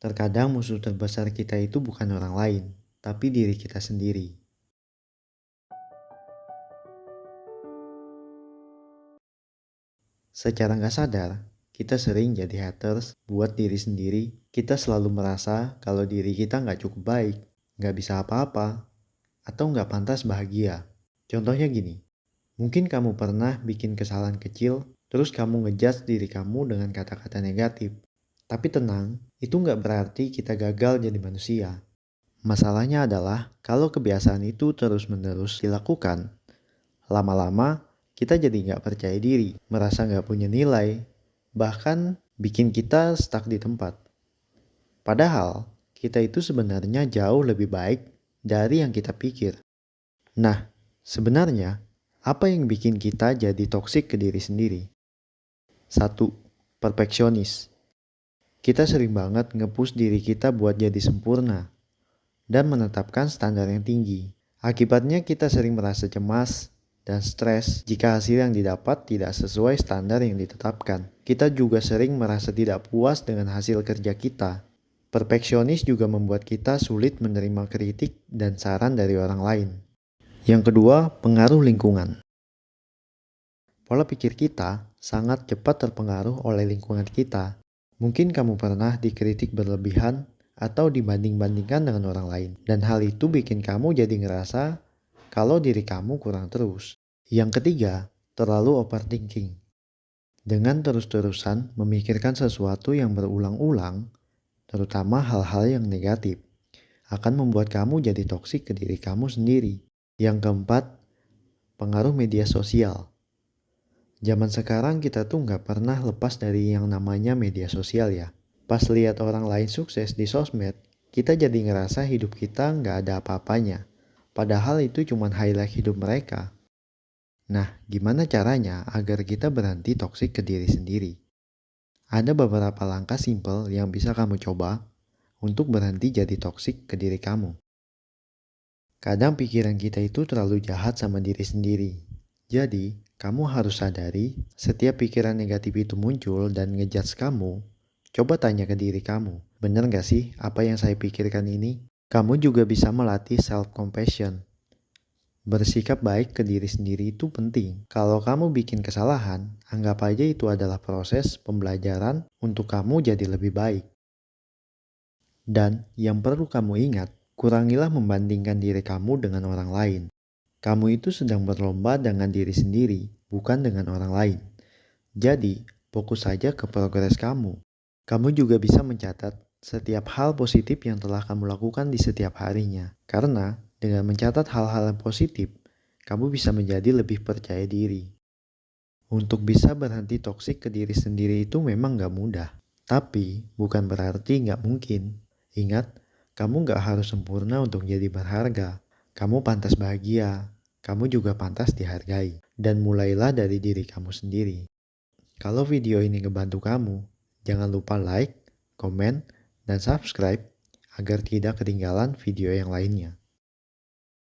Terkadang musuh terbesar kita itu bukan orang lain, tapi diri kita sendiri. Secara nggak sadar, kita sering jadi haters buat diri sendiri. Kita selalu merasa kalau diri kita nggak cukup baik, nggak bisa apa-apa, atau nggak pantas bahagia. Contohnya gini, mungkin kamu pernah bikin kesalahan kecil, terus kamu ngejudge diri kamu dengan kata-kata negatif. Tapi tenang, itu nggak berarti kita gagal jadi manusia. Masalahnya adalah kalau kebiasaan itu terus-menerus dilakukan, lama-lama kita jadi nggak percaya diri, merasa nggak punya nilai, bahkan bikin kita stuck di tempat. Padahal kita itu sebenarnya jauh lebih baik dari yang kita pikir. Nah, sebenarnya apa yang bikin kita jadi toksik ke diri sendiri? Satu, perfeksionis. Kita sering banget nge-push diri kita buat jadi sempurna dan menetapkan standar yang tinggi. Akibatnya kita sering merasa cemas dan stres jika hasil yang didapat tidak sesuai standar yang ditetapkan. Kita juga sering merasa tidak puas dengan hasil kerja kita. Perfeksionis juga membuat kita sulit menerima kritik dan saran dari orang lain. Yang kedua, pengaruh lingkungan. Pola pikir kita sangat cepat terpengaruh oleh lingkungan kita. Mungkin kamu pernah dikritik berlebihan atau dibanding-bandingkan dengan orang lain. Dan hal itu bikin kamu jadi ngerasa kalau diri kamu kurang terus. Yang ketiga, terlalu overthinking. Dengan terus-terusan memikirkan sesuatu yang berulang-ulang, terutama hal-hal yang negatif, akan membuat kamu jadi toksik ke diri kamu sendiri. Yang keempat, pengaruh media sosial. Zaman sekarang kita tuh nggak pernah lepas dari yang namanya media sosial ya. Pas lihat orang lain sukses di sosmed, kita jadi ngerasa hidup kita nggak ada apa-apanya. Padahal itu cuma highlight hidup mereka. Nah, gimana caranya agar kita berhenti toksik ke diri sendiri? Ada beberapa langkah simple yang bisa kamu coba untuk berhenti jadi toksik ke diri kamu. Kadang pikiran kita itu terlalu jahat sama diri sendiri. Jadi, kamu harus sadari setiap pikiran negatif itu muncul dan ngejudge kamu. Coba tanya ke diri kamu, bener gak sih apa yang saya pikirkan ini? Kamu juga bisa melatih self-compassion. Bersikap baik ke diri sendiri itu penting. Kalau kamu bikin kesalahan, anggap aja itu adalah proses pembelajaran untuk kamu jadi lebih baik. Dan yang perlu kamu ingat, kurangilah membandingkan diri kamu dengan orang lain. Kamu itu sedang berlomba dengan diri sendiri, bukan dengan orang lain. Jadi, fokus saja ke progres kamu. Kamu juga bisa mencatat setiap hal positif yang telah kamu lakukan di setiap harinya. Karena dengan mencatat hal-hal yang positif, kamu bisa menjadi lebih percaya diri. Untuk bisa berhenti toksik ke diri sendiri itu memang gak mudah. Tapi bukan berarti gak mungkin. Ingat, kamu gak harus sempurna untuk jadi berharga. Kamu pantas bahagia. Kamu juga pantas dihargai. Dan mulailah dari diri kamu sendiri. Kalau video ini ngebantu kamu, jangan lupa like, komen, dan subscribe agar tidak ketinggalan video yang lainnya.